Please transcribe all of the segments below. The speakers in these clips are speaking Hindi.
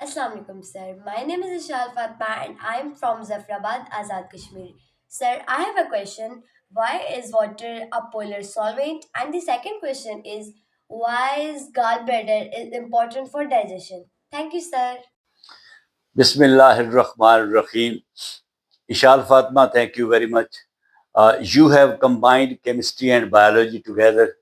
Assalamu alaikum, sir. My name is Ishal Fatma and I'm from Zafrabad, Azad Kashmir. Sir, I have a question. Why is water a polar solvent? And the second question is, why is gallbladder is important for digestion? Thank you, sir. Bismillahirrahmanirrahim. Ishal Fatma, thank you very much. You have combined chemistry and biology together.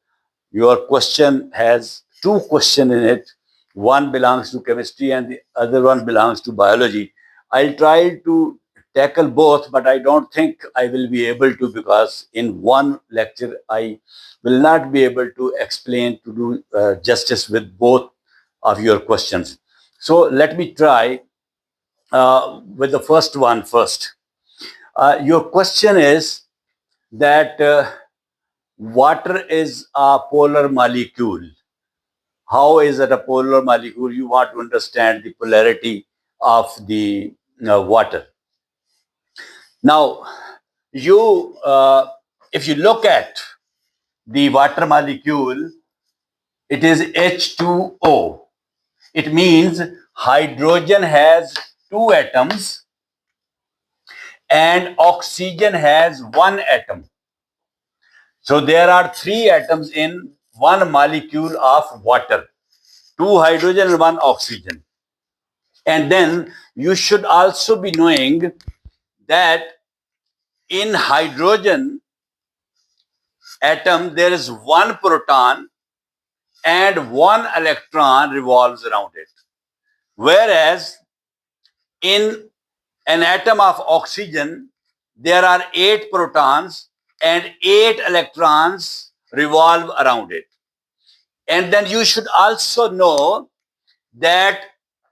Your question has two questions in it. One belongs to chemistry and the other one belongs to biology. I'll try to tackle both, but I don't think I will be able to because in one lecture I will not be able to explain to do justice with both of your questions. So let me try with the first one first. Your question is that water is a polar molecule. How is it a polar molecule? You want to understand the polarity of the water. Now, you if you look at the water molecule, it is H2O. It means hydrogen has two atoms and oxygen has one atom. So there are three atoms in one molecule of water, two hydrogen and one oxygen. And then you should also be knowing that in hydrogen atom there is one proton and one electron revolves around it. Whereas in an atom of oxygen, there are eight protons and eight electrons revolve around it. And then you should also know that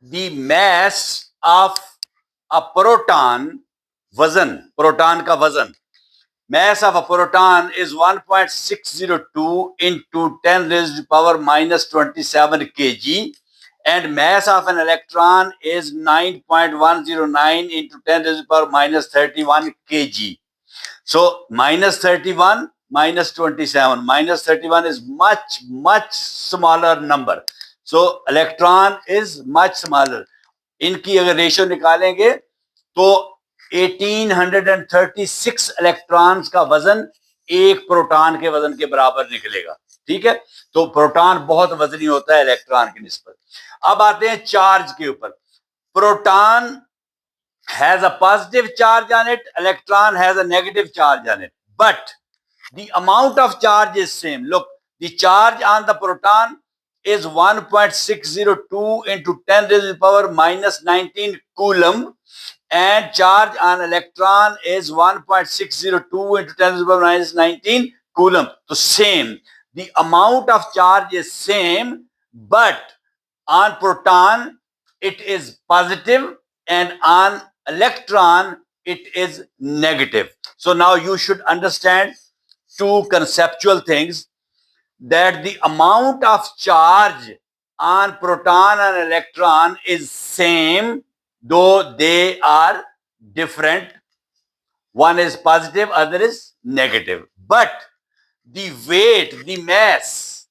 the mass of a proton, proton ka vazan, mass of a proton is 1.602 into 10 raised to power minus 27 kg, and mass of an electron is 9.109 into 10 raised to power minus 31 kg. So minus 31 minus 27. Minus 31 is much smaller number. So electron is much smaller. इनकी अगर रेशियो निकालेंगे तो 1836 इलेक्ट्रॉन्स का वजन एक प्रोटॉन के वजन के बराबर निकलेगा. ठीक है, तो प्रोटॉन बहुत वजनी होता है इलेक्ट्रॉन की निस्बत. अब आते हैं चार्ज के ऊपर. Proton has a positive charge on it, electron has a negative charge on it, but the amount of charge is same. Look, the charge on the proton is 1.602 into 10 raised to the power minus 19 coulomb, and charge on electron is 1.602 into 10 raised to the power minus 19 coulomb. So same, the amount of charge is same, but on proton it is positive and on electron it is negative. So now you should understand two conceptual things, that the amount of charge on proton and electron is same though they are different. One is positive, other is negative, but the weight, the mass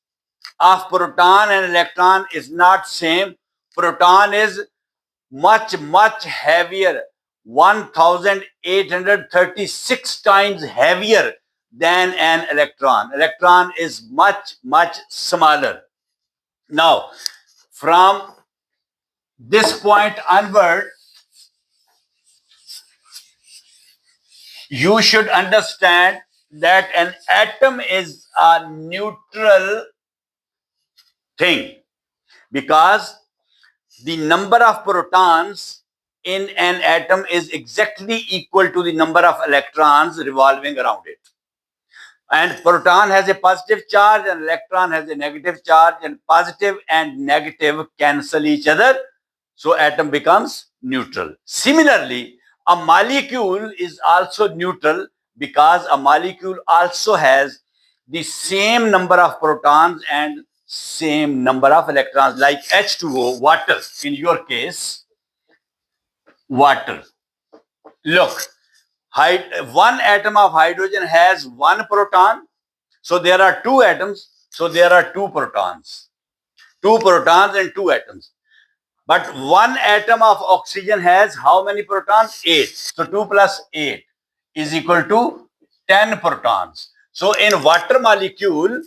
of proton and electron is not same. Proton is much heavier, 1836 times heavier than an electron. Electron is much smaller. Now, from this point onward, you should understand that an atom is a neutral thing, because the number of protons in an atom is exactly equal to the number of electrons revolving around it. And proton has a positive charge and electron has a negative charge, and positive and negative cancel each other. So atom becomes neutral. Similarly, a molecule is also neutral because a molecule also has the same number of protons and same number of electrons, like H2O, water. In your case, water. Look, one atom of hydrogen has one proton. So there are two atoms. So there are two protons. Two protons and two atoms. but one atom of oxygen has how many protons? 8. So 2 plus 8 is equal to 10 protons. So in water molecule,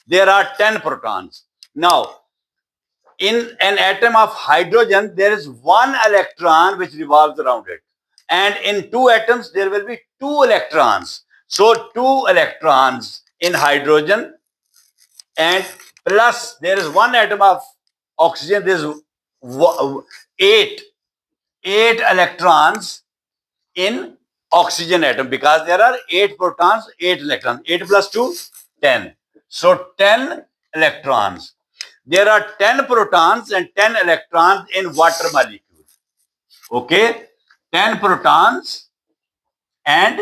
there are 10 protons. Now, in an atom of hydrogen, there is one electron which revolves around it. And in two atoms, there will be two electrons. So two electrons in hydrogen, and plus there is one atom of oxygen, there is eight electrons in oxygen atom, because there are 8 protons, 8 electrons. 8 plus 2, 10. So 10 electrons. There are 10 protons and 10 electrons in water molecule. Okay? 10 protons and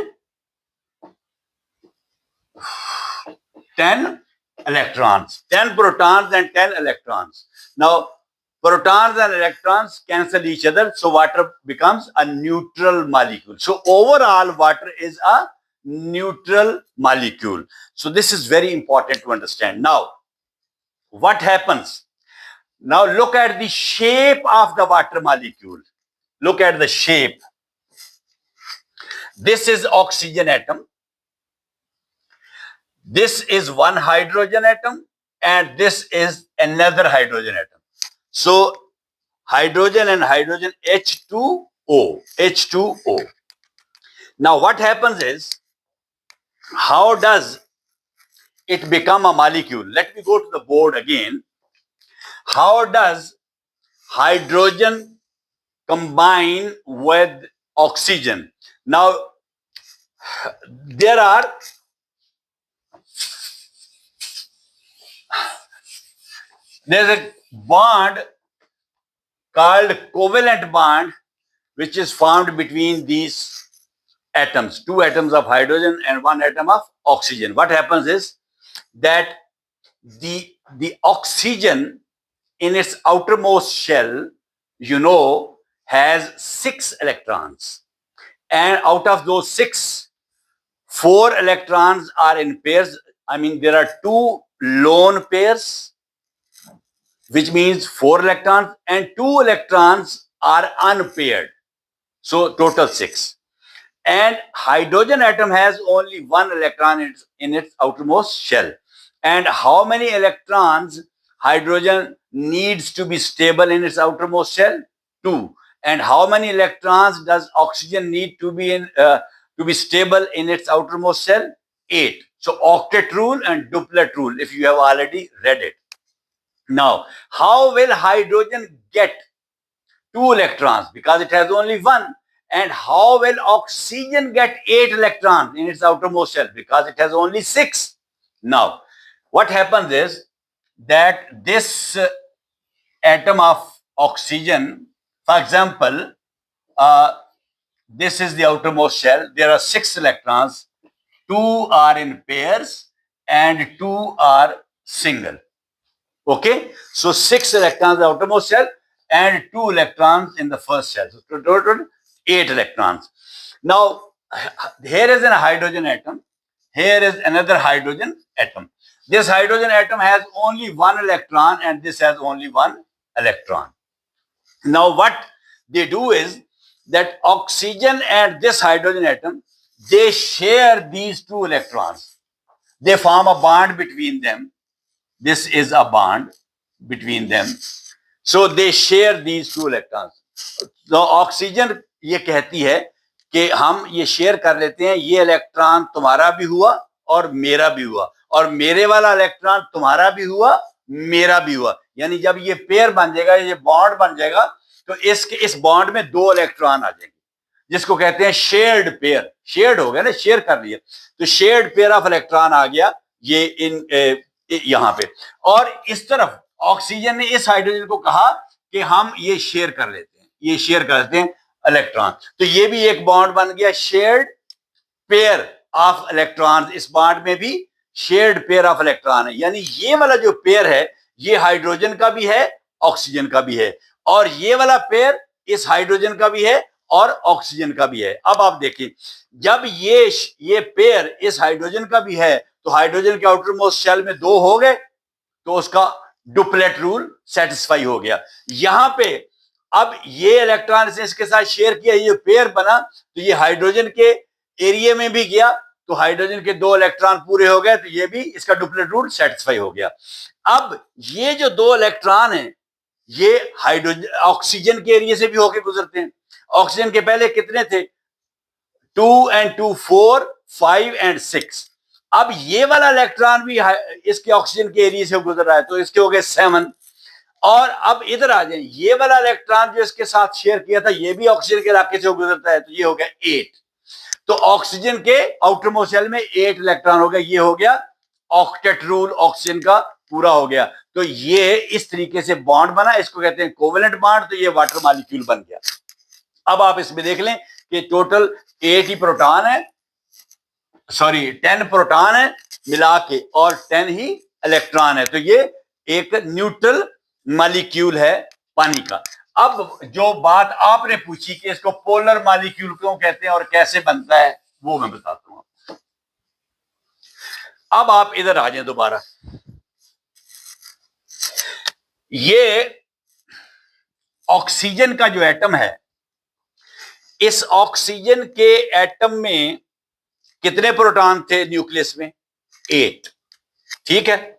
10 electrons. 10 protons and 10 electrons. Now, protons and electrons cancel each other, so water becomes a neutral molecule. So overall, water is a neutral molecule. So this is very important to understand. Now, what happens? Now look at the shape of the water molecule. Look at the shape. This is oxygen atom. This is one hydrogen atom, and this is another hydrogen atom. So hydrogen and hydrogen, H2O, H2O. Now what happens is, how does it become a molecule? Let me go to the board again. How does hydrogen combine with oxygen? Now, there's a bond called covalent bond, which is formed between these atoms, two atoms of hydrogen and one atom of oxygen. What happens is that the oxygen in its outermost shell, has 6 electrons. And out of those 6, 4 electrons are in pairs. I mean, there are 2 lone pairs, which means 4 electrons, and 2 electrons are unpaired. So total 6. And hydrogen atom has only 1 electron in its outermost shell. And how many electrons hydrogen needs to be stable in its outermost shell? 2. And how many electrons does oxygen need to be stable in its outermost shell? 8. So octet rule and duplet rule, if you have already read it. Now, how will hydrogen get 2 electrons? Because it has only 1. And how will oxygen get 8 electrons in its outermost shell? Because it has only 6. Now, what happens is that this atom of oxygen, for example, this is the outermost shell. There are 6 electrons. 2 are in pairs and 2 are single. Okay? So 6 electrons in the outermost shell and 2 electrons in the first shell. So total 8 electrons. Now, here is a hydrogen atom. Here is another hydrogen atom. This hydrogen atom has only 1 electron and this has only 1 electron. Now, what they do is that oxygen and this hydrogen atom, they share these 2 electrons. They form a bond between them. This is a bond between them. So they share these 2 electrons. So oxygen ये कहती है कि हम ये शेयर कर लेते हैं, ये इलेक्ट्रॉन तुम्हारा भी हुआ और मेरा भी हुआ, और मेरे वाला इलेक्ट्रॉन तुम्हारा भी हुआ, मेरा भी हुआ. यानी जब ये पेयर बन जाएगा, ये बॉन्ड बन जाएगा, तो इस बॉन्ड में 2 इलेक्ट्रॉन आ जाएंगे, जिसको कहते हैं शेयर्ड पेयर. शेयर्ड हो गया ना, शेयर कर लिया, तो शेयर्ड पेयर ऑफ इलेक्ट्रॉन आ गया ये यहां पे. और इस तरफ ऑक्सीजन ने इस हाइड्रोजन को कहा कि हम ये शेयर कर लेते हैं, ये शेयर कर लेते हैं इलेक्ट्रॉन. तो ये भी एक बॉन्ड बन गया, शेयर्ड पेयर ऑफ इलेक्ट्रॉन. इस बॉन्ड में भी शेयर्ड पेयर ऑफ इलेक्ट्रॉन है. यानी ये वाला जो पेयर है, ये हाइड्रोजन का भी है, ऑक्सीजन का भी है, और ये वाला पेयर इस हाइड्रोजन का भी है और ऑक्सीजन का भी है. अब आप देखिए, जब ये पेयर इस हाइड्रोजन का भी है, तो हाइड्रोजन के आउटर मोस्ट शेल में 2 हो गए, तो उसका डुप्लेट रूल सेटिस्फाई हो गया। यहां पे अब ये इलेक्ट्रॉन से इसके साथ शेयर किया, ये पेयर बना, तो ये हाइड्रोजन के एरिया में भी गया, तो हाइड्रोजन के 2 इलेक्ट्रॉन पूरे हो गए, तो ये भी इसका डुप्लेट रूल सेटिस्फाई हो गया। अब ये जो 2 इलेक्ट्रॉन है ये हाइड्रोजन ऑक्सीजन के एरिया से भी होकर गुजरते हैं। ऑक्सीजन के पहले कितने थे? 2 and 2 4 5 and 6। अब ये वाला इलेक्ट्रॉन भी इसके ऑक्सीजन के एरिया से गुजर रहा है, तो इसके हो गए 7। और अब इधर आ जाए, ये वाला इलेक्ट्रॉन जो इसके साथ शेयर किया था ये भी ऑक्सीजन के इलाके से गुजरता है, तो ये हो गया 8। तो ऑक्सीजन के आउटर मोस्ट शेल में 8 इलेक्ट्रॉन हो गए, ये हो गया ऑक्टेट रूल ऑक्सीजन का पूरा हो गया। तो ये इस तरीके से बॉन्ड बना, इसको कहते हैं कोवेलेंट बॉन्ड, तो ये वाटर मॉलिक्यूल बन गया। अब आप इसमें देख लें कि टोटल 8 ही प्रोटॉन है, सॉरी 10 प्रोटॉन है मिला के, और 10 ही इलेक्ट्रॉन है, तो ये एक न्यूट्रल मॉलिक्यूल है पानी का। अब जो बात आपने पूछी कि इसको पोलर मॉलिक्यूल क्यों कहते हैं और कैसे बनता है, वो मैं बताता हूं। अब आप इधर आ जाए दोबारा, ये ऑक्सीजन का जो एटम है, इस ऑक्सीजन के एटम में कितने प्रोटॉन थे न्यूक्लियस में? 8, ठीक है।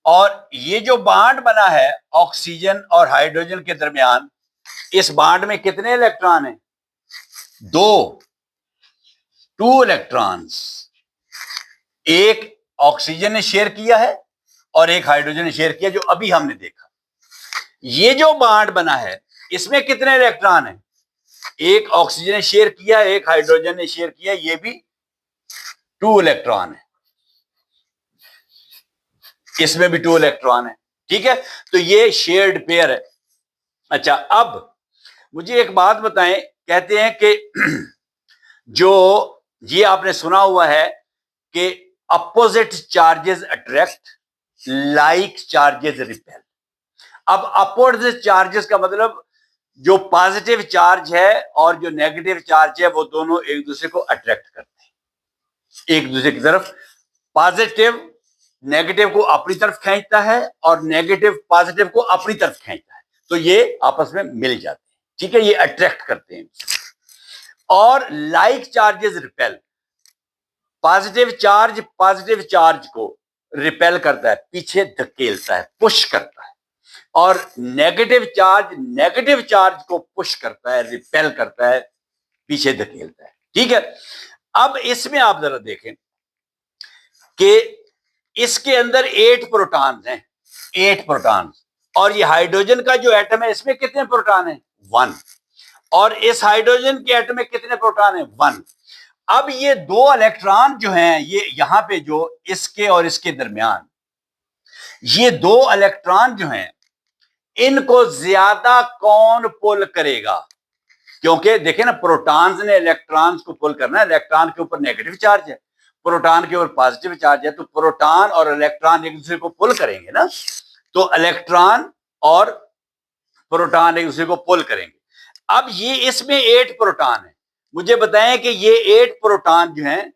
और ये जो बॉन्ड बना है ऑक्सीजन और हाइड्रोजन के दरमियान, इस बॉन्ड में कितने इलेक्ट्रॉन हैं? 2 इलेक्ट्रॉन्स। एक ऑक्सीजन ने शेयर किया है और एक हाइड्रोजन ने शेयर किया, जो अभी हमने देखा। ये जो बॉन्ड बना है इसमें कितने इलेक्ट्रॉन हैं? एक ऑक्सीजन ने शेयर किया, एक हाइड्रोजन ने शेयर किया, ये भी 2 इलेक्ट्रॉन है, इसमें भी 2 इलेक्ट्रॉन है, ठीक है। तो ये शेयर्ड पेयर है। अच्छा, अब मुझे एक बात बताएं, कहते हैं कि जो ये आपने सुना हुआ है कि opposite charges attract, like charges repel. अब अपोजिट चार्जेस का मतलब जो पॉजिटिव चार्ज है और जो नेगेटिव चार्ज है वो दोनों एक दूसरे को अट्रैक्ट करते हैं एक दूसरे की तरफ। पॉजिटिव नेगेटिव को अपनी तरफ खींचता है और नेगेटिव पॉजिटिव को अपनी तरफ खींचता है, तो ये आपस में मिल जाते हैं, ठीक है, ये अट्रैक्ट करते हैं। और like charges repel, positive charge को रिपेल करता है, पीछे धकेलता है, पुश करता है, और नेगेटिव चार्ज को पुश करता है, रिपेल करता है, पीछे धकेलता है, ठीक है। अब इसमें आप जरा देखें कि इसके अंदर 8 प्रोटॉन हैं, 8 प्रोटॉन, और ये हाइड्रोजन का जो एटम है इसमें कितने प्रोटॉन हैं? 1। और इस हाइड्रोजन के एटम में कितने प्रोटॉन हैं? 1। अब ये 2 इलेक्ट्रॉन जो हैं, ये यहां पे जो इसके और इसके दरमियान, ये 2 इलेक्ट्रॉन जो हैं, इनको ज्यादा कौन पुल करेगा? क्योंकि देखें ना, प्रोटॉन्स ने इलेक्ट्रॉन्स को पुल करना है, इलेक्ट्रॉन के ऊपर नेगेटिव चार्ज है, प्रोटॉन के ऊपर पॉजिटिव चार्ज है, तो प्रोटॉन और इलेक्ट्रॉन एक दूसरे को पुल करेंगे ना, तो इलेक्ट्रॉन और प्रोटॉन एक दूसरे को पुल करेंगे। अब ये इसमें 8 प्रोटॉन है, मुझे बताएं कि ये 8 प्रोटॉन जो हैं,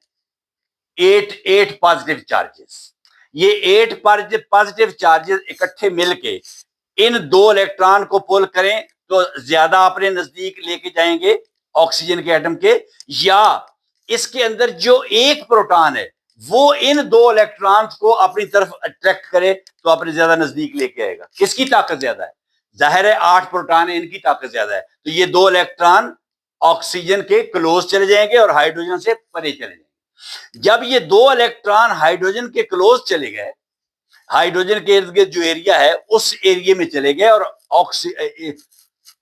8 पॉजिटिव चार्जेस, ये 8 पॉजिटिव चार्जेस इकट्ठे मिलके इन 2 इलेक्ट्रॉन को पुल करें तो ज्यादा अपने नजदीक लेके जाएंगे ऑक्सीजन के एटम के, या इसके अंदर जो एक प्रोटॉन है वो इन 2 इलेक्ट्रॉन्स को अपनी तरफ अट्रैक्ट करे तो अपने ज्यादा नजदीक लेके आएगा। किसकी ताकत ज्यादा है? जाहिर है 8 प्रोटॉन है, इनकी ताकत ज्यादा है, तो ये 2 इलेक्ट्रॉन ऑक्सीजन के क्लोज चले जाएंगे और हाइड्रोजन से परे चले जाएंगे। जब ये 2 इलेक्ट्रॉन हाइड्रोजन के क्लोज चले गए, हाइड्रोजन के इर्द गिर्द जो एरिया है उस एरिया में चले गए, और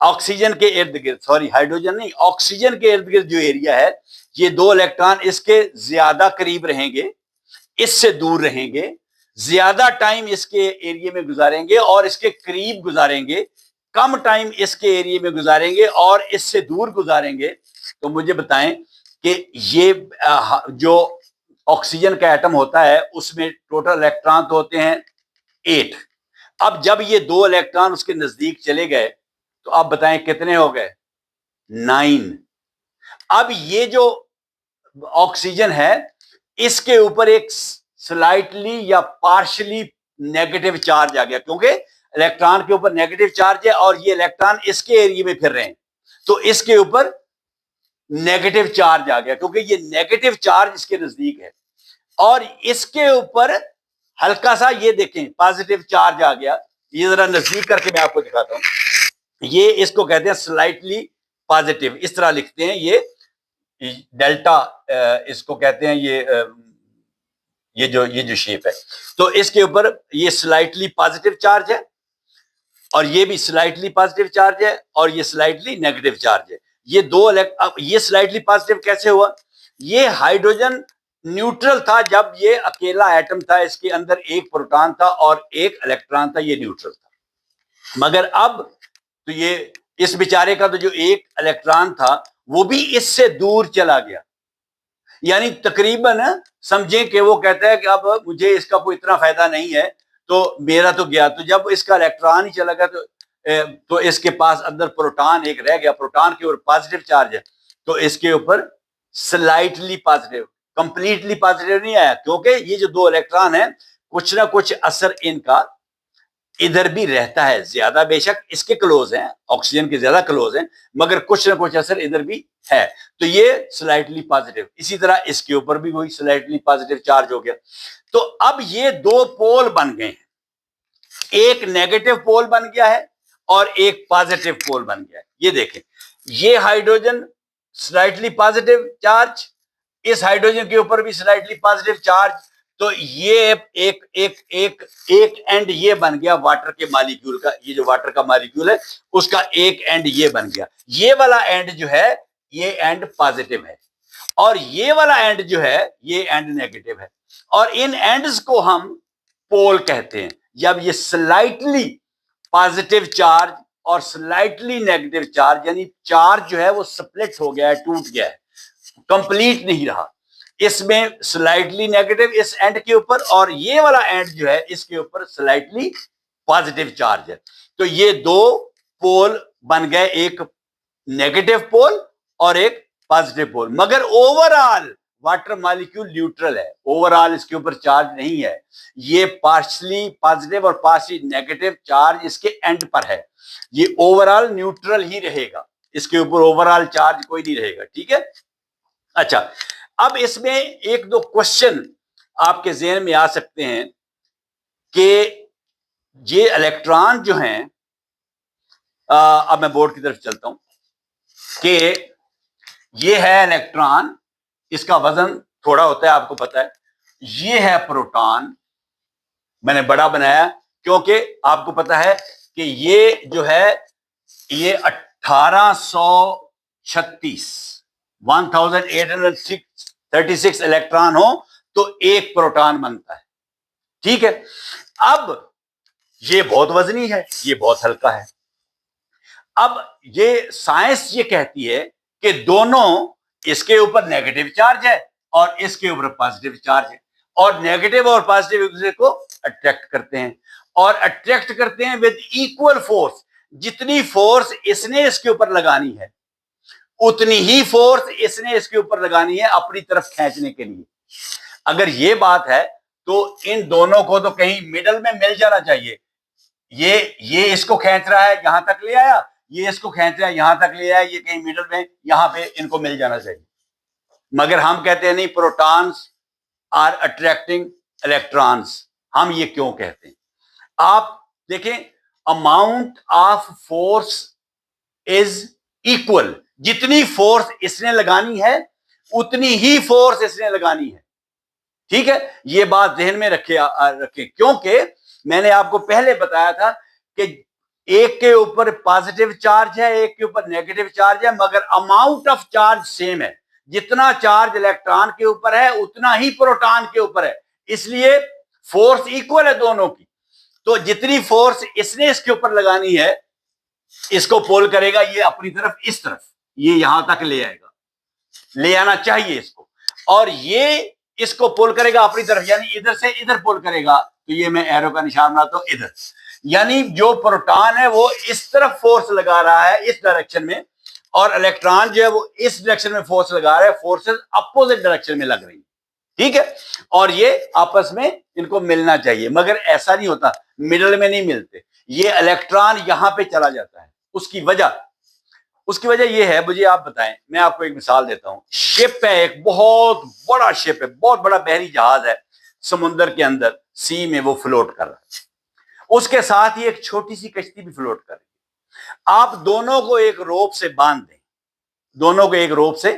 ऑक्सीजन के इर्द गिर्द, सॉरी हाइड्रोजन नहीं, ऑक्सीजन के इर्द गिर्द जो एरिया है, ये 2 इलेक्ट्रॉन इसके ज्यादा करीब रहेंगे, इससे दूर रहेंगे, ज्यादा टाइम इसके एरिया में गुजारेंगे और इसके करीब गुजारेंगे, कम टाइम इसके एरिया में गुजारेंगे और इससे दूर गुजारेंगे। तो मुझे बताएं कि ये जो ऑक्सीजन का एटम होता है उसमें टोटल इलेक्ट्रॉन तो होते हैं 8। अब जब ये 2 इलेक्ट्रॉन उसके नजदीक चले गए तो आप बताएं कितने हो गए? 9। अब ये जो ऑक्सीजन है इसके ऊपर एक स्लाइटली या पार्शली नेगेटिव चार्ज आ गया, क्योंकि इलेक्ट्रॉन के ऊपर नेगेटिव चार्ज है और ये इलेक्ट्रॉन इसके एरिया में फिर रहे हैं, तो इसके ऊपर नेगेटिव चार्ज आ गया, क्योंकि ये नेगेटिव चार्ज इसके नजदीक है। और इसके ऊपर हल्का सा ये देखें पॉजिटिव चार्ज आ गया। ये जरा नजदीक करके मैं आपको दिखाता हूं। ये इसको कहते हैं स्लाइटली पॉजिटिव, इस तरह लिखते हैं, ये डेल्टा इसको कहते हैं, ये जो शेप है। तो इसके ऊपर ये स्लाइटली पॉजिटिव चार्ज है और ये भी स्लाइटली पॉजिटिव चार्ज है और ये स्लाइटली नेगेटिव चार्ज है। ये दो अब ये स्लाइटली पॉजिटिव कैसे हुआ? ये हाइड्रोजन न्यूट्रल था जब ये अकेला एटम था, इसके अंदर एक प्रोटॉन था और एक इलेक्ट्रॉन था, ये न्यूट्रल था। मगर अब तो ये इस बेचारे का तो जो एक इलेक्ट्रॉन था वो भी इससे दूर चला गया, यानी तकरीबन समझें कि वो कहता है कि अब मुझे इसका कोई इतना फायदा नहीं है, तो मेरा तो गया। तो जब इसका इलेक्ट्रॉन ही चला गया तो इसके पास अंदर प्रोटॉन एक रह गया, प्रोटॉन के ऊपर पॉजिटिव चार्ज है, तो इसके ऊपर स्लाइटली पॉजिटिव, कंप्लीटली पॉजिटिव नहीं आया, क्योंकि ये जो दो इलेक्ट्रॉन है कुछ ना कुछ असर इनका इधर भी रहता है, ज्यादा बेशक इसके क्लोज हैं, ऑक्सीजन के ज्यादा क्लोज हैं, मगर कुछ ना कुछ असर इधर भी है, तो ये स्लाइटली पॉजिटिव। इसी तरह इसके ऊपर भी वही स्लाइटली पॉजिटिव चार्ज हो गया। तो अब ये दो पोल बन गए हैं, एक नेगेटिव पोल बन गया है और एक पॉजिटिव पोल बन गया है। ये देखें, ये हाइड्रोजन स्लाइटली पॉजिटिव चार्ज, इस हाइड्रोजन के ऊपर भी स्लाइटली पॉजिटिव चार्ज, तो ये एक एक एक एक एंड ये बन गया वाटर के मॉलिक्यूल का। ये जो वाटर का मॉलिक्यूल है उसका एक एंड ये बन गया। ये वाला एंड जो है ये एंड पॉजिटिव है और ये वाला एंड जो है ये एंड नेगेटिव है, और इन एंड्स को हम पोल कहते हैं। जब ये स्लाइटली पॉजिटिव चार्ज और स्लाइटली नेगेटिव चार्ज, यानी चार्ज जो है वो स्प्लिट हो गया है, टूट गया है, कंप्लीट नहीं रहा, इसमें स्लाइटली नेगेटिव इस एंड के ऊपर और ये वाला एंड जो है इसके ऊपर स्लाइटली पॉजिटिव चार्ज है, तो ये दो पोल बन गए, एक नेगेटिव पोल और एक पॉजिटिव पोल। मगर ओवरऑल वाटर मॉलिक्यूल न्यूट्रल है, ओवरऑल इसके ऊपर चार्ज नहीं है, ये पार्शली पॉजिटिव और पार्शली नेगेटिव चार्ज इसके एंड पर है, ये ओवरऑल न्यूट्रल ही रहेगा, इसके ऊपर ओवरऑल चार्ज कोई नहीं रहेगा। ठीक है, अच्छा, अब इसमें एक दो क्वेश्चन आपके ज़हन में आ सकते हैं कि ये इलेक्ट्रॉन जो हैं, अब मैं बोर्ड की तरफ चलता हूं, कि ये है इलेक्ट्रॉन, इसका वजन थोड़ा होता है, आपको पता है। ये है प्रोटॉन, मैंने बड़ा बनाया क्योंकि आपको पता है कि ये जो है ये 1836 इलेक्ट्रॉन हो तो एक प्रोटॉन बनता है। ठीक है, अब ये बहुत वजनी है, ये बहुत हल्का है। अब ये साइंस ये कहती है कि दोनों, इसके ऊपर नेगेटिव चार्ज है और इसके ऊपर पॉजिटिव चार्ज है, और नेगेटिव और पॉजिटिव एक दूसरे को अट्रैक्ट करते हैं, और अट्रैक्ट करते हैं विद इक्वल फोर्स। जितनी फोर्स इसने इसके ऊपर लगानी है उतनी ही फोर्स इसने इसके ऊपर लगानी है अपनी तरफ खींचने के लिए। अगर ये बात है तो इन दोनों को तो कहीं मिडल में मिल जाना चाहिए। ये इसको खींच रहा है, यहां तक ले आया, ये इसको खींच रहा है, यहां तक ले आया, ये कहीं मिडल में यहां पे इनको मिल जाना चाहिए। मगर हम कहते हैं नहीं, प्रोटॉन्स आर अट्रैक्टिंग इलेक्ट्रॉन्स। हम ये क्यों कहते हैं? आप देखें, amount of force is equal. जितनी फोर्स इसने लगानी है उतनी ही फोर्स इसने लगानी है। ठीक है, ये बात ध्यान में रखें, क्योंकि मैंने आपको पहले बताया था कि एक के ऊपर पॉजिटिव चार्ज है, एक के ऊपर नेगेटिव चार्ज है, मगर अमाउंट ऑफ चार्ज सेम है। जितना चार्ज इलेक्ट्रॉन के ऊपर है उतना ही प्रोटॉन के ऊपर है, इसलिए फोर्स इक्वल है दोनों की। तो जितनी फोर्स इसने इसके ऊपर लगानी है, इसको पोल करेगा ये अपनी तरफ, इस तरफ, ये यहां तक ले आएगा, ले आना चाहिए इसको, और ये इसको पोल करेगा अपनी तरफ, यानी इधर से इधर पोल करेगा। तो ये मैं एरो का निशान बनाता हूं इधर, यानी जो प्रोटॉन है वो इस तरफ फोर्स लगा रहा है, इस डायरेक्शन में, और इलेक्ट्रॉन जो है वो इस डायरेक्शन में फोर्स लगा रहा है। फोर्सेस अपोजिट डायरेक्शन में लग रही है। ठीक है, और ये आपस में इनको मिलना चाहिए, मगर ऐसा नहीं होता, मिडल में नहीं मिलते, ये इलेक्ट्रॉन यहां पे चला जाता है। उसकी वजह यह है, मुझे आप बताएं, मैं आपको एक मिसाल देता हूं। शिप है, एक बहुत बड़ा शिप है, बहुत बड़ा बहरी जहाज है, समुद्र के अंदर सी में वो फ्लोट कर रहा है, उसके साथ ही एक छोटी सी कश्ती भी फ्लोट कर रही है। आप दोनों को एक रोप से बांध दें, दोनों को एक रोप से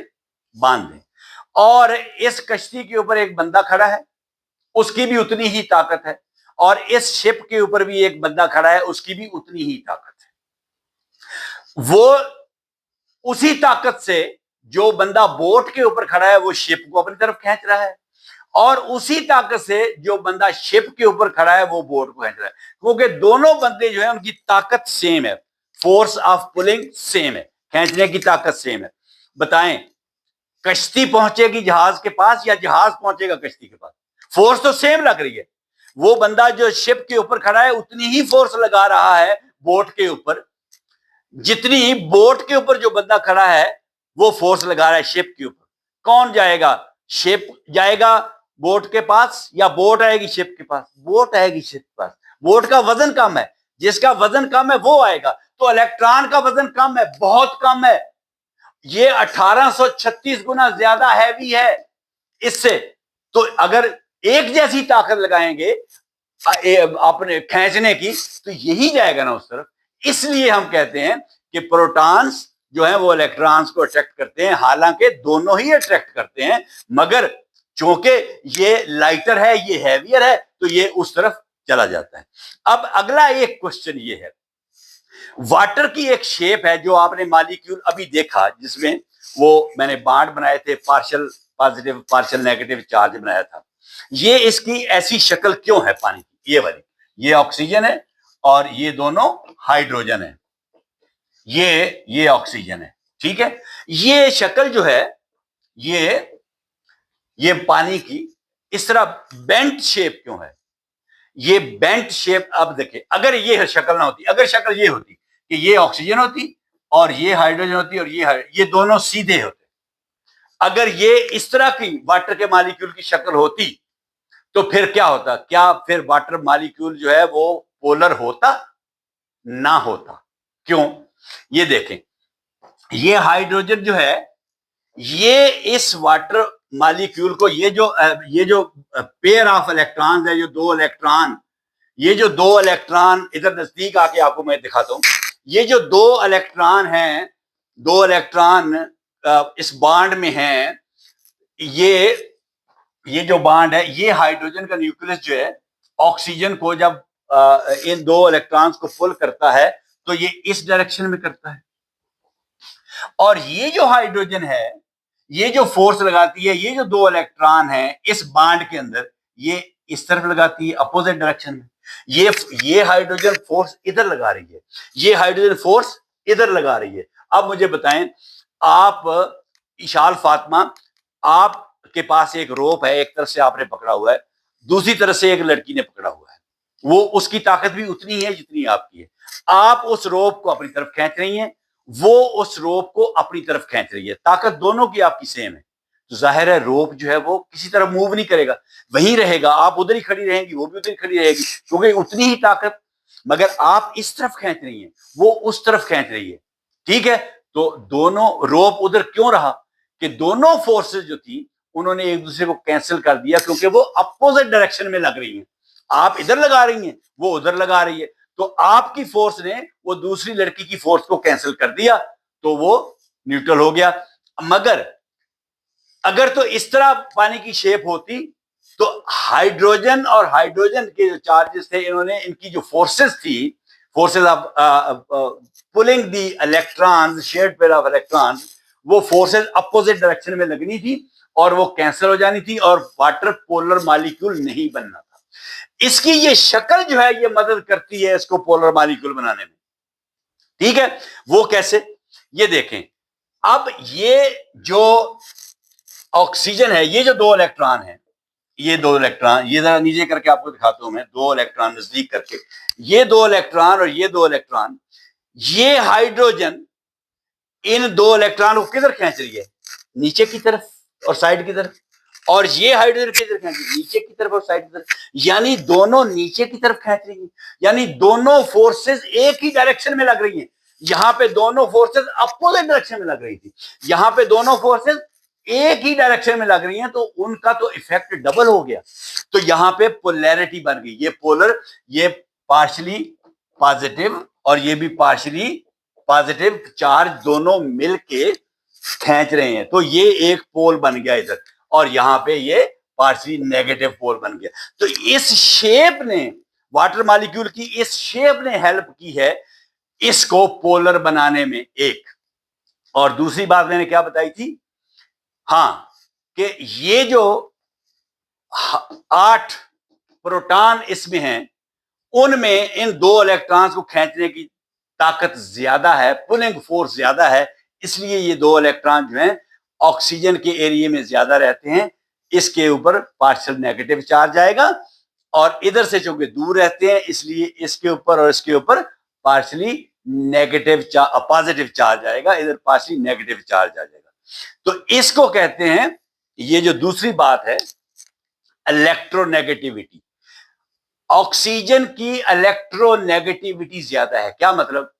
बांध दें, और इस कश्ती के ऊपर एक बंदा खड़ा है, उसकी भी उतनी ही ताकत है, और इस शिप के ऊपर भी एक बंदा खड़ा है, उसकी भी उतनी ही ताकत है। वो उसी ताकत से जो बंदा बोट के ऊपर खड़ा है वो शिप को अपनी तरफ खींच रहा है, और उसी ताकत से जो बंदा शिप के ऊपर खड़ा है वो बोट को खींच रहा है, क्योंकि दोनों बंदे जो है उनकी ताकत सेम है, फोर्स ऑफ पुलिंग सेम है, खींचने की ताकत सेम है। बताएं, कश्ती पहुंचेगी जहाज के पास या जहाज पहुंचेगा कश्ती के पास? फोर्स तो सेम लग रही है। वो बंदा जो शिप के ऊपर खड़ा है उतनी ही फोर्स लगा रहा है बोट के ऊपर, जितनी बोट के ऊपर जो बंदा खड़ा है वो फोर्स लगा रहा है शिप के ऊपर। कौन जाएगा? शिप जाएगा बोट के पास या बोट आएगी शिप के पास? बोट आएगी शिप के पास। बोट का वजन कम है, जिसका वजन कम है वो आएगा। तो इलेक्ट्रॉन का वजन कम है, बहुत कम है, ये 1836 गुना ज्यादा हैवी है इससे। तो अगर एक जैसी ताकत लगाएंगे अपने खींचने की तो यही जाएगा ना उस तरफ। इसलिए हम कहते हैं कि प्रोटॉन्स जो है वो इलेक्ट्रॉन्स को अट्रैक्ट करते हैं, हालांकि दोनों ही अट्रैक्ट करते हैं, मगर चूंकि ये लाइटर है, ये हैवियर है, तो ये उस तरफ चला जाता है। अब अगला एक क्वेश्चन ये है, वाटर की एक शेप है जो आपने मॉलिक्यूल अभी देखा, जिसमें वो मैंने बांड बनाए थे, partial positive partial negative charge बनाया था। ये इसकी ऐसी शक्ल क्यों है पानी की? ये वाली, ये ऑक्सीजन है और ये दोनों हाइड्रोजन है, ये ऑक्सीजन है, ठीक है। ये शक्ल जो है ये पानी की इस तरह बेंट शेप क्यों है? ये बेंट शेप, अब देखिए, अगर ये शक्ल ना होती, अगर शक्ल ये होती कि ये ऑक्सीजन होती और ये हाइड्रोजन होती और ये दोनों सीधे होते, अगर ये इस तरह की वाटर के मॉलिक्यूल की शक्ल होती तो फिर क्या होता? क्या फिर वाटर मॉलिक्यूल जो है वो पोलर होता? ना होता। क्यों? ये देखें, ये हाइड्रोजन जो है ये इस वाटर मॉलिक्यूल को, ये जो पेयर ऑफ इलेक्ट्रॉन्स है, ये जो दो इलेक्ट्रॉन इधर नजदीक आके आपको मैं दिखाता हूं, ये जो दो इलेक्ट्रॉन हैं, दो इलेक्ट्रॉन इस बॉन्ड में हैं, ये जो बॉन्ड है, ये हाइड्रोजन का न्यूक्लियस जो है ऑक्सीजन को जब इन दो इलेक्ट्रॉन्स को पुल करता है तो ये इस डायरेक्शन में करता है, और ये जो हाइड्रोजन है, ये जो फोर्स लगाती है, ये जो दो इलेक्ट्रॉन है इस बॉन्ड के अंदर, ये इस तरफ लगाती है अपोजिट डायरेक्शन में। ये हाइड्रोजन फोर्स इधर लगा रही है, ये हाइड्रोजन फोर्स इधर लगा रही है। अब मुझे बताएं, आप इशाल फातिमा, आपके पास एक रोप है, एक तरफ से आपने पकड़ा हुआ है, दूसरी तरफ से एक लड़की ने पकड़ा हुआ है, वो उसकी ताकत भी उतनी है जितनी आपकी है। आप उस रोप को अपनी तरफ खींच रही हैं, वो उस रोप को अपनी तरफ खींच रही है, ताकत दोनों की आपकी सेम है, तो जाहिर है रोप जो है वो किसी तरह मूव नहीं करेगा, वहीं रहेगा, आप उधर ही खड़ी रहेंगी, वो भी उधर ही खड़ी रहेगी, क्योंकि उतनी ही ताकत। मगर आप इस तरफ खींच रही हैं, वो उस तरफ खींच रही है, ठीक है। तो दोनों रोप उधर क्यों रहा कि दोनों फोर्सेस जो थी उन्होंने एक दूसरे को कैंसिल कर दिया, क्योंकि वो अपोजिट डायरेक्शन में लग रही हैं। आप इधर लगा रही हैं, वो उधर लगा रही है, तो आपकी फोर्स ने वो दूसरी लड़की की फोर्स को कैंसिल कर दिया, तो वो न्यूट्रल हो गया। मगर अगर तो इस तरह पानी की शेप होती तो हाइड्रोजन और हाइड्रोजन के जो चार्जेस थे, इन्होंने इनकी जो फोर्सेस थी, forces of pulling the electrons, shared pair of electrons, वो फोर्सेस अपोजिट डायरेक्शन में लगनी थी और वो कैंसिल हो जानी थी और वाटर पोलर मॉलिक्यूल नहीं बनना था। इसकी ये शक्ल जो है ये मदद करती है इसको पोलर मॉलिक्यूल बनाने में, ठीक है। वो कैसे? ये देखें, अब ये जो ऑक्सीजन है, ये जो दो इलेक्ट्रॉन है, ये दो इलेक्ट्रॉन, ये जरा नीचे करके आपको दिखाता हूं मैं, दो इलेक्ट्रॉन नजदीक करके, ये दो इलेक्ट्रॉन और ये दो इलेक्ट्रॉन, ये हाइड्रोजन इन दो इलेक्ट्रॉन को किधर खींच रही है? नीचे की तरफ और साइड की तरफ। और ये हाइड्रोजन किधर खींच रही है, नीचे की तरफ और साइड की तरफ, यानी दोनों नीचे की तरफ खींच रही है, यानी दोनों फोर्सेस एक ही डायरेक्शन में लग रही हैं। यहां पे दोनों फोर्सेस अपोजिट डायरेक्शन में लग रही थी, यहां पे दोनों फोर्सेस एक ही डायरेक्शन में लग रही हैं, तो उनका तो इफेक्ट डबल हो गया। तो यहां पे पोलैरिटी बन गई, ये पोलर, ये पार्शियली पॉजिटिव और ये भी पार्शियली पॉजिटिव चार्ज दोनों मिलके खींच रहे हैं, तो ये एक पोल बन गया इधर, और यहां पे ये पार्शियली नेगेटिव पोल बन गया। तो इस शेप ने, वाटर मॉलिक्यूल की इस शेप ने हेल्प की है इसको पोलर बनाने में, एक। और दूसरी बात मैंने क्या बताई थी, हां, कि ये जो 8 प्रोटॉन इसमें हैं, उनमें इन 2 इलेक्ट्रॉन्स को खींचने की ताकत ज्यादा है, पुलिंग फोर्स ज्यादा है, इसलिए ये 2 इलेक्ट्रॉन जो हैं ऑक्सीजन के एरिया में ज्यादा रहते हैं। इसके ऊपर पार्शियल नेगेटिव चार्ज आएगा, और इधर से चूंकि दूर रहते हैं इसलिए इसके ऊपर और इसके ऊपर पार्शियली नेगेटिव पॉजिटिव चार्ज आएगा, इधर पार्शियली नेगेटिव चार्ज आ जाएगा। तो इसको कहते हैं, ये जो दूसरी बात है, इलेक्ट्रोनेगेटिविटी। ऑक्सीजन की इलेक्ट्रोनेगेटिविटी ज्यादा है। क्या मतलब,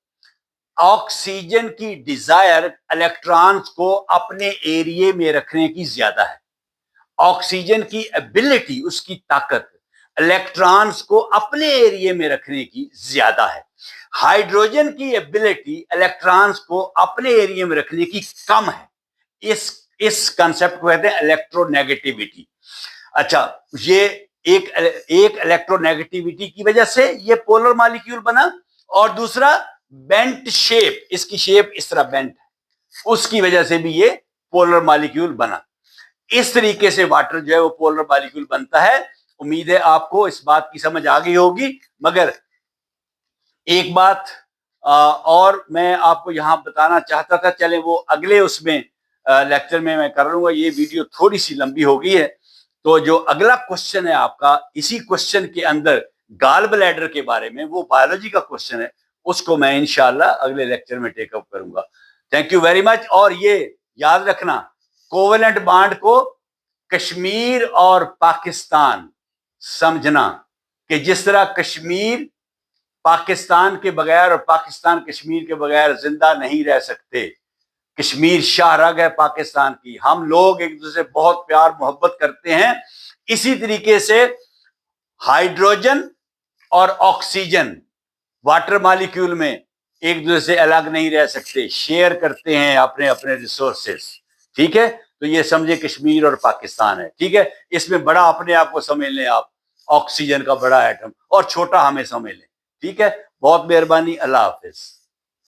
ऑक्सीजन की डिजायर इलेक्ट्रॉन्स को अपने एरिया में रखने की ज्यादा है। ऑक्सीजन की एबिलिटी, उसकी ताकत इलेक्ट्रॉन्स को अपने एरिया में रखने की ज्यादा है। हाइड्रोजन की एबिलिटी इलेक्ट्रॉन्स को अपने एरिया में रखने की कम है। इस कंसेप्ट को कहते हैं इलेक्ट्रोनेगेटिविटी। अच्छा, ये एक इलेक्ट्रोनेगेटिविटी की वजह से ये पोलर मॉलिक्यूल बना, और दूसरा बेंट शेप, इसकी शेप इस तरह बेंट है, उसकी वजह से भी ये पोलर मॉलिक्यूल बना। इस तरीके से वाटर जो है वो पोलर मॉलिक्यूल बनता है। उम्मीद है आपको इस बात की समझ आ गई होगी। मगर एक बात और मैं आपको यहां बताना चाहता था, चले वो अगले उसमें लेक्चर में मैं कर लूंगा, ये वीडियो थोड़ी सी लंबी हो गई है। तो जो अगला क्वेश्चन है आपका, इसी क्वेश्चन के अंदर गॉल ब्लैडर के बारे में, वो बायोलॉजी का क्वेश्चन है, उसको मैं इंशाल्लाह अगले लेक्चर में टेकअप करूंगा। Thank you very much. और ये याद रखना, कोवेलेंट बॉन्ड को कश्मीर और पाकिस्तान समझना, कि जिस तरह कश्मीर पाकिस्तान के बगैर और पाकिस्तान कश्मीर के बगैर जिंदा नहीं रह सकते। कश्मीर शाहरग है पाकिस्तान की, हम लोग एक दूसरे से बहुत प्यार मोहब्बत करते हैं। इसी तरीके से हाइड्रोजन और ऑक्सीजन वाटर मॉलिक्यूल में एक दूसरे से अलग नहीं रह सकते, शेयर करते हैं अपने अपने रिसोर्सेस। ठीक है, तो ये समझे कश्मीर और पाकिस्तान है। ठीक है, इसमें बड़ा अपने आप को समझ लें आप, ऑक्सीजन का बड़ा एटम, और छोटा हमें समझ लें। ठीक है, बहुत मेहरबानी, अल्लाह हाफिज।